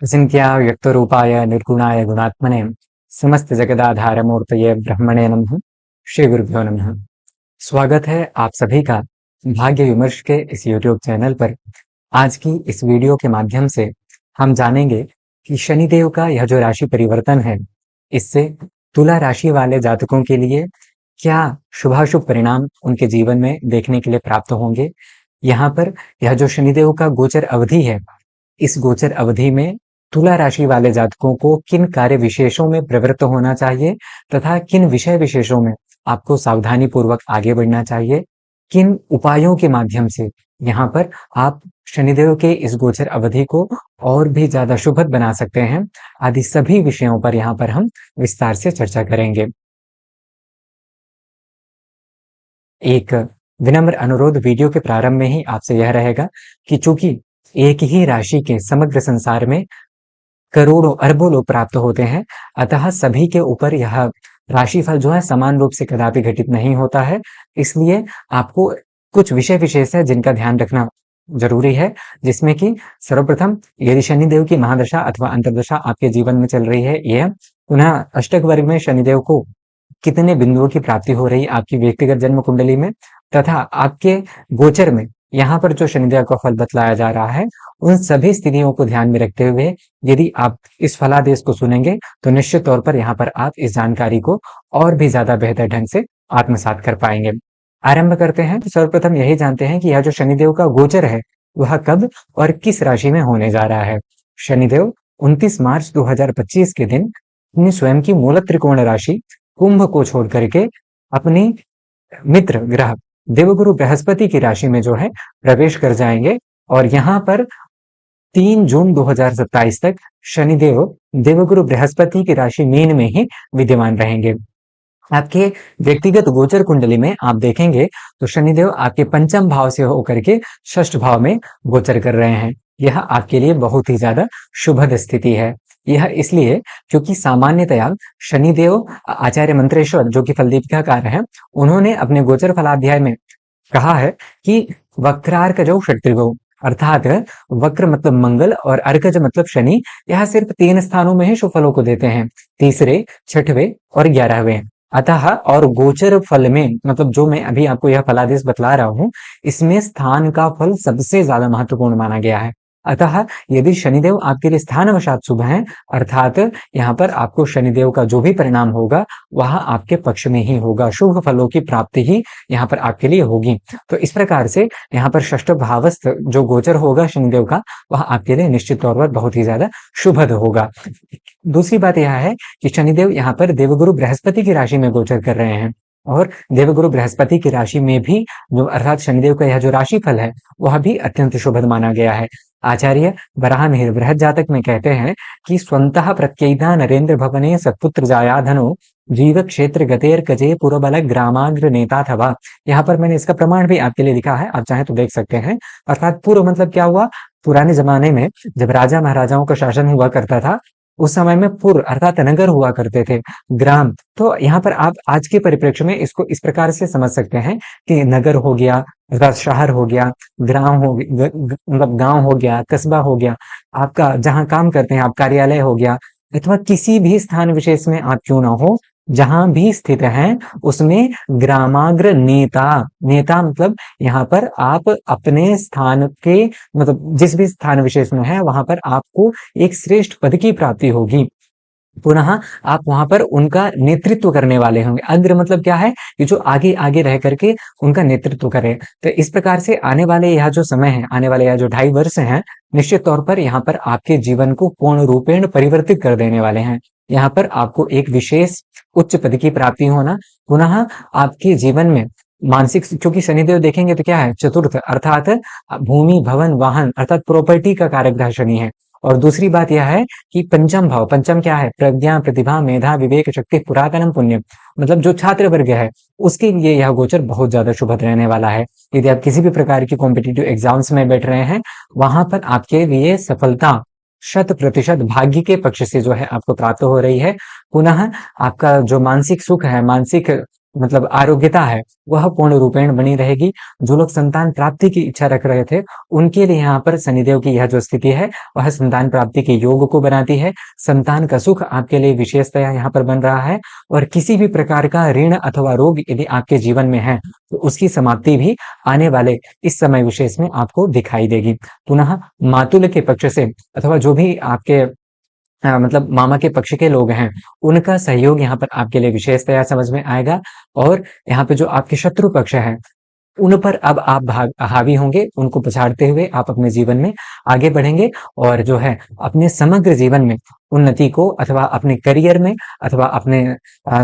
अचिन्त्या व्यक्तरूपाय निर्गुणाय गुणात्मने समस्त जगदाधारमूर्तये ब्रह्मणे नमः। श्री गुरुभ्यो नमः। स्वागत है आप सभी का भाग्य विमर्श के इस YouTube चैनल पर। आज की इस वीडियो के माध्यम से हम जानेंगे कि शनिदेव का यह जो राशि परिवर्तन है, इससे तुला राशि वाले जातकों के लिए क्या शुभाशुभ परिणाम उनके जीवन में देखने के लिए प्राप्त होंगे। यहाँ पर यह जो शनिदेव का गोचर अवधि है, इस गोचर अवधि में तुला राशि वाले जातकों को किन कार्य विशेषों में प्रवृत्त होना चाहिए तथा किन विषय विशेषों में आपको सावधानी पूर्वक आगे बढ़ना चाहिए, किन उपायों के माध्यम से यहाँ पर आप शनिदेव के इस गोचर अवधि को और भी ज्यादा शुभद बना सकते हैं, आदि सभी विषयों पर यहाँ पर हम विस्तार से चर्चा करेंगे। एक विनम्र अनुरोध वीडियो के प्रारंभ में ही आपसे यह रहेगा कि चूंकि एक ही राशि के समग्र संसार में करोड़ों अरबों लोग प्राप्त होते हैं, अतः सभी के ऊपर यह राशिफल जो है समान रूप से कदापि घटित नहीं होता है। इसलिए आपको कुछ विषय विशेष है जिनका ध्यान रखना जरूरी है, जिसमें कि सर्वप्रथम यदि शनिदेव की महादशा अथवा अंतर्दशा आपके जीवन में चल रही है, यह पुनः अष्टक वर्ग में शनिदेव को कितने बिंदुओं की प्राप्ति हो रही आपकी व्यक्तिगत जन्म कुंडली में, तथा आपके गोचर में यहाँ पर जो शनिदेव का फल बतलाया जा रहा है, उन सभी स्थितियों को ध्यान में रखते हुए यदि आप इस फलादेश को सुनेंगे तो निश्चित तौर पर यहाँ पर आप इस जानकारी को और भी ज्यादा बेहतर ढंग से आत्मसात कर पाएंगे। आरंभ करते हैं तो सर्वप्रथम यही जानते हैं कि यह जो शनिदेव का गोचर है वह कब और किस राशि में होने जा रहा है। शनिदेव 29 मार्च 2025 के दिन अपनी स्वयं की मूल त्रिकोण राशि कुंभ को छोड़ करके अपनी मित्र ग्रह देवगुरु बृहस्पति की राशि में जो है प्रवेश कर जाएंगे, और यहाँ पर 3 जून 2027 तक शनिदेव देवगुरु बृहस्पति की राशि मीन में ही विद्यमान रहेंगे। आपके व्यक्तिगत गोचर कुंडली में आप देखेंगे तो शनिदेव आपके पंचम भाव से होकर के षष्ठ भाव में गोचर कर रहे हैं। यह आपके लिए बहुत ही ज्यादा शुभद स्थिति है। यह इसलिए क्योंकि सामान्यतया शनिदेव आचार्य मंत्रेश्वर जो कि फलदीपिकाकार हैं, उन्होंने अपने गोचर फलाध्याय में कहा है कि वक्रार्कजौ षट्रिगौ, अर्थात वक्र मतलब मंगल और अर्कज मतलब शनि, यह सिर्फ 3 स्थानों में ही शुभ फलों को देते हैं, तीसरे, छठवें और 11वें। अतः और गोचर फल में मतलब जो मैं अभी आपको यह फलादेश बतला रहा हूं, इसमें स्थान का फल सबसे ज्यादा महत्वपूर्ण माना गया है। अतः यदि शनिदेव आपके लिए स्थानवशात शुभ हैं, अर्थात यहाँ पर आपको शनिदेव का जो भी परिणाम होगा वह आपके पक्ष में ही होगा, शुभ फलों की प्राप्ति ही यहाँ पर आपके लिए होगी। तो इस प्रकार से यहाँ पर षष्ठ भावस्थ जो गोचर होगा शनिदेव का, वह आपके लिए निश्चित तौर पर बहुत ही ज्यादा शुभद होगा। दूसरी बात यह है कि शनिदेव यहाँ पर देवगुरु बृहस्पति की राशि में गोचर कर रहे हैं, और देवगुरु बृहस्पति की राशि में भी जो अर्थात शनिदेव का यह जो राशि फल है वह भी अत्यंत शुभद माना गया है। आचार्य वराह मिहिर बृहद जातक में कहते हैं कि स्वंतः प्रत्ययिता नरेंद्र भवने सत्पुत्र जायाधनो जीव क्षेत्र गतेर कजे पुरबल ग्रामाग्र नेता थवा। यहाँ पर मैंने इसका प्रमाण भी आपके लिए लिखा है, आप चाहें तो देख सकते हैं। अर्थात पूर्व मतलब क्या हुआ, पुराने जमाने में जब राजा महाराजाओं का शासन हुआ करता था, उस समय में पुर अर्थात नगर हुआ करते थे, ग्राम। तो यहाँ पर आप आज के परिप्रेक्ष्य में इसको इस प्रकार से समझ सकते हैं कि नगर हो गया अर्थात शहर हो गया, ग्राम हो मतलब गांव हो गया, कस्बा हो गया, आपका जहां काम करते हैं आप कार्यालय हो गया, अथवा किसी भी स्थान विशेष में आप क्यों ना हो, जहां भी स्थित हैं उसमें ग्रामाग्र नेता, नेता मतलब यहाँ पर आप अपने स्थान के मतलब जिस भी स्थान विशेष में है वहां पर आपको एक श्रेष्ठ पद की प्राप्ति होगी। पुनः आप वहां पर उनका नेतृत्व करने वाले होंगे। अग्र मतलब क्या है कि जो आगे आगे रह करके उनका नेतृत्व करे। तो इस प्रकार से आने वाले यह जो समय है, आने वाले यह जो 2.5 वर्ष हैं, निश्चित तौर पर यहाँ पर आपके जीवन को पूर्ण रूपेण परिवर्तित कर देने वाले हैं। यहाँ पर आपको एक विशेष उच्च पद की प्राप्ति होना, पुनः आपके जीवन में मानसिक, क्योंकि शनिदेव देखेंगे तो क्या है, चतुर्थ अर्थात भूमि भवन वाहन अर्थात प्रॉपर्टी का कारक ग्रह शनि है। और दूसरी बात यह है कि पंचम भाव, पंचम क्या है, प्रज्ञा प्रतिभा मेधा विवेक शक्ति पुरातनम पुण्यम, मतलब जो छात्र वर्ग है उसके लिए यह गोचर बहुत ज्यादा शुभद रहने वाला है। यदि आप किसी भी प्रकार की कॉम्पिटिटिव एग्जाम्स में बैठ रहे हैं, वहां पर आपके लिए सफलता 100% भाग्य के पक्ष से जो है आपको प्राप्त हो रही है। पुनः आपका जो मानसिक सुख है, मानसिक मतलब आरोग्यता है, वह पूर्ण रूपेण बनी रहेगी। जो लोग संतान प्राप्ति की इच्छा रख रहे थे, उनके लिए यहाँ पर शनिदेव की यह जो स्थिति है, वह संतान प्राप्ति के योग को बनाती है। संतान का सुख आपके लिए विशेषतया यहाँ पर बन रहा है, और किसी भी प्रकार का ऋण अथवा रोग यदि आपके जीवन में है, तो उसकी समाप्ति भी आने वाले इस समय विशेष में आपको दिखाई देगी। पुनः मातुल के पक्ष से अथवा जो भी आपके मतलब मामा के पक्ष के लोग हैं, उनका सहयोग यहाँ पर आपके लिए विशेषतया समझ में आएगा। और यहाँ पे जो आपके शत्रु पक्ष हैं, उन पर अब आप हावी होंगे, उनको पछाड़ते हुए आप अपने जीवन में आगे बढ़ेंगे, और जो है अपने समग्र जीवन में उन्नति को अथवा अपने करियर में अथवा अपने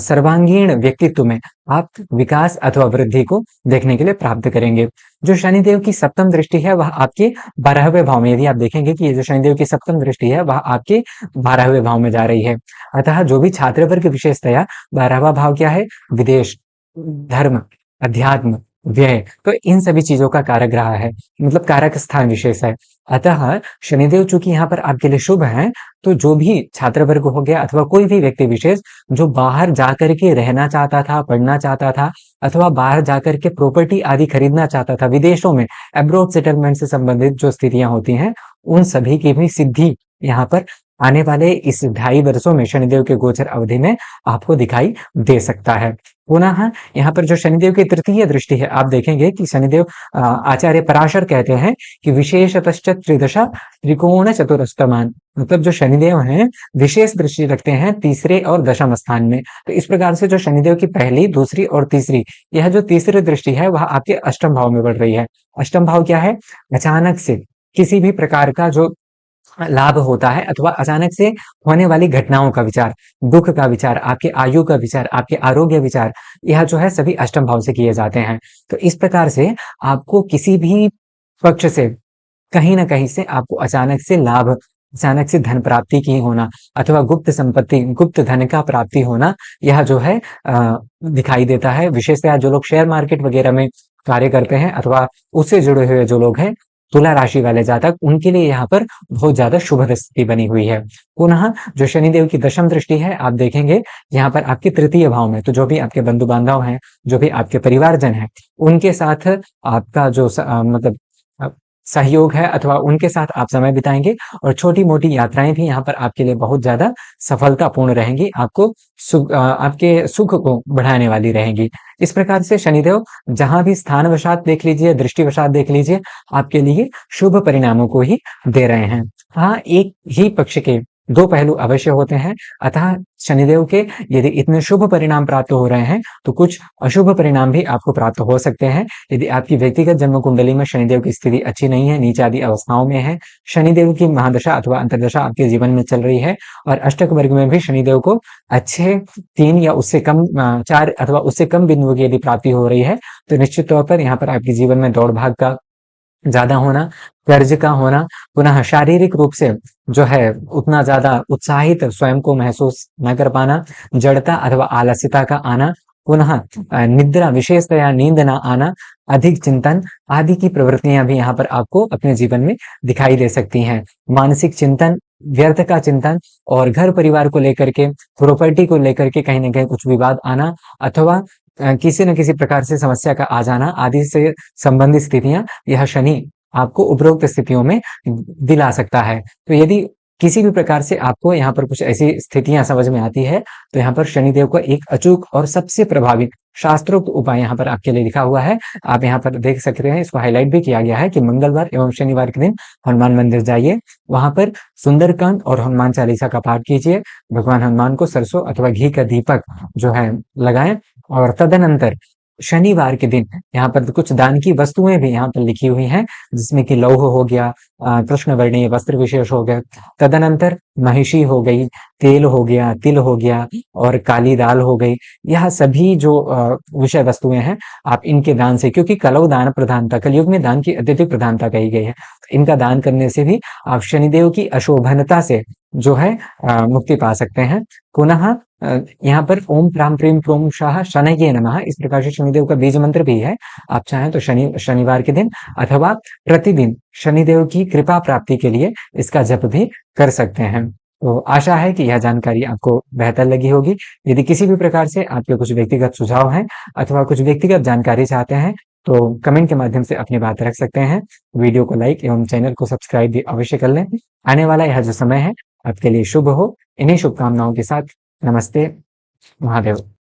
सर्वांगीण व्यक्तित्व में आप विकास अथवा वृद्धि को देखने के लिए प्राप्त करेंगे। जो शनिदेव की सप्तम दृष्टि है, वह आपके 12वें भाव में, यदि आप देखेंगे कि ये जो शनिदेव की सप्तम दृष्टि है, वह आपके 12वें भाव में जा रही है। अतः जो भी छात्र वर्ग विशेषतया 12वां भाव क्या है? विदेश, धर्म, अध्यात्म, व्यय, तो इन सभी चीजों का कारक रहा है, मतलब कारक स्थान विशेष है। अतः शनिदेव चूंकि यहाँ पर आपके लिए शुभ हैं, तो जो भी छात्र वर्ग हो गया अथवा कोई भी व्यक्ति विशेष जो बाहर जाकर के रहना चाहता था, पढ़ना चाहता था, अथवा बाहर जाकर के प्रॉपर्टी आदि खरीदना चाहता था, विदेशों में एब्रॉड सेटलमेंट से संबंधित जो स्थितियां होती हैं, उन सभी की भी सिद्धि यहाँ पर आने वाले इस 2.5 वर्षों में शनिदेव के गोचर अवधि में आपको दिखाई दे सकता है। पुनः यहाँ पर जो शनिदेव की तृतीय दृष्टि है, आप देखेंगे कि शनिदेव आचार्य पराशर कहते हैं कि विशेषतश्च त्रिदशा त्रिकोण चतुरस्तमान, मतलब जो शनिदेव हैं विशेष दृष्टि रखते हैं तीसरे और दशम स्थान में। तो इस प्रकार से जो शनिदेव की पहली, दूसरी और तीसरी, यह जो तीसरी दृष्टि है, वह आपके अष्टम भाव में बढ़ रही है। अष्टम भाव क्या है? अचानक से किसी भी प्रकार का जो लाभ होता है अथवा अचानक से होने वाली घटनाओं का विचार, दुख का विचार, आपके आयु का विचार, आपके आरोग्य विचार, यह जो है सभी अष्टम भाव से किए जाते हैं। तो इस प्रकार से आपको किसी भी पक्ष से कहीं न कहीं से आपको अचानक से लाभ, अचानक से धन प्राप्ति की होना अथवा गुप्त संपत्ति, गुप्त धन का प्राप्ति होना, यह जो है दिखाई देता है। विशेषतः जो लोग शेयर मार्केट वगैरह में कार्य करते हैं अथवा उससे जुड़े हुए जो लोग हैं, तुला राशि वाले जातक, उनके लिए यहाँ पर बहुत ज्यादा शुभ स्थिति बनी हुई है। पुनः जो शनिदेव की दशम दृष्टि है, आप देखेंगे यहाँ पर आपके तृतीय भाव में, तो जो भी आपके बंधु बांधव हैं, जो भी आपके परिवारजन हैं, उनके साथ आपका जो मतलब सहयोग है अथवा उनके साथ आप समय बिताएंगे, और छोटी मोटी यात्राएं भी यहाँ पर आपके लिए बहुत ज्यादा सफलतापूर्ण रहेंगी, आपको आपके सुख को बढ़ाने वाली रहेंगी। इस प्रकार से शनिदेव जहां भी स्थानवशात देख लीजिए, दृष्टिवशात देख लीजिए, आपके लिए शुभ परिणामों को ही दे रहे हैं। हाँ, एक ही पक्ष के दो पहलू अवश्य होते हैं, अतः शनिदेव के यदि इतने शुभ परिणाम प्राप्त हो रहे हैं, तो कुछ अशुभ परिणाम भी आपको प्राप्त हो सकते हैं। यदि आपकी व्यक्तिगत जन्म कुंडली में शनिदेव की स्थिति अच्छी नहीं है, नीच आदि अवस्थाओं में है, शनिदेव की महादशा अथवा अंतर्दशा आपके जीवन में चल रही है, और अष्टक वर्ग में भी शनिदेव को अच्छे 3 या उससे कम 4 अथवा उससे कम बिंदुओं की यदि प्राप्ति हो रही है, तो निश्चित तौर पर यहाँ पर आपके जीवन में दौड़ भाग का ज्यादा होना, कर्ज का होना, पुनः शारीरिक रूप से जो है उतना ज्यादा उत्साहित स्वयं को महसूस न कर पाना, जड़ता अथवा आलस्यता का आना, पुनः निद्रा, विशेषतया नींद ना आना, अधिक चिंतन आदि की प्रवृत्तियां भी यहाँ पर आपको अपने जीवन में दिखाई दे सकती हैं। मानसिक चिंतन, व्यर्थ का चिंतन, और घर परिवार को लेकर के, प्रॉपर्टी को लेकर के कहीं न कहीं कुछ विवाद आना, अथवा किसी न किसी प्रकार से समस्या का आ जाना आदि से संबंधित स्थितियां, यह शनि आपको उपरोक्त स्थितियों में दिला सकता है। तो यदि किसी भी प्रकार से आपको यहाँ पर कुछ ऐसी स्थितियां समझ में आती है, तो यहाँ पर शनिदेव का एक अचूक और सबसे प्रभावी शास्त्रोक्त उपाय यहाँ पर आपके लिए लिखा हुआ है। आप यहाँ पर देख सकते हैं, इसको हाईलाइट भी किया गया है कि मंगलवार एवं शनिवार के दिन हनुमान मंदिर जाइए, वहां पर सुंदरकांड और हनुमान चालीसा का पाठ कीजिए, भगवान हनुमान को सरसों अथवा घी का दीपक जो है लगाएं, और तदनंतर शनिवार के दिन यहाँ पर कुछ दान की वस्तुएं भी यहाँ पर लिखी हुई हैं, जिसमें कि लौह हो गया, कृष्ण वर्णीय वस्त्र विशेष हो गया, तदनंतर महिषी हो गई, तेल हो गया, तिल हो गया, और काली दाल हो गई। यह सभी जो विषय वस्तुएं हैं, आप इनके दान से, क्योंकि कलौ दान प्रधानता, कलयुग में दान की अत्यधिक प्रधानता कही गई है, तो इनका दान करने से भी आप शनिदेव की अशोभनता से जो है मुक्ति पा सकते हैं। पुनः यहाँ पर ओम प्राम प्रेम प्रोम शाह शनये नमः, इस प्रकार से शनिदेव का बीज मंत्र भी है। आप चाहें तो शनिवार के दिन अथवा प्रतिदिन शनिदेव की कृपा प्राप्ति के लिए इसका जप भी कर सकते हैं। तो आशा है कि यह जानकारी आपको बेहतर लगी होगी। यदि किसी भी प्रकार से आपके कुछ व्यक्तिगत सुझाव हैं अथवा कुछ व्यक्तिगत जानकारी चाहते हैं, तो कमेंट के माध्यम से अपनी बात रख सकते हैं। वीडियो को लाइक एवं चैनल को सब्सक्राइब भी अवश्य कर लें। आने वाला यह जो समय है आपके लिए शुभ हो। इन्हीं शुभकामनाओं के साथ नमस्ते, महादेव।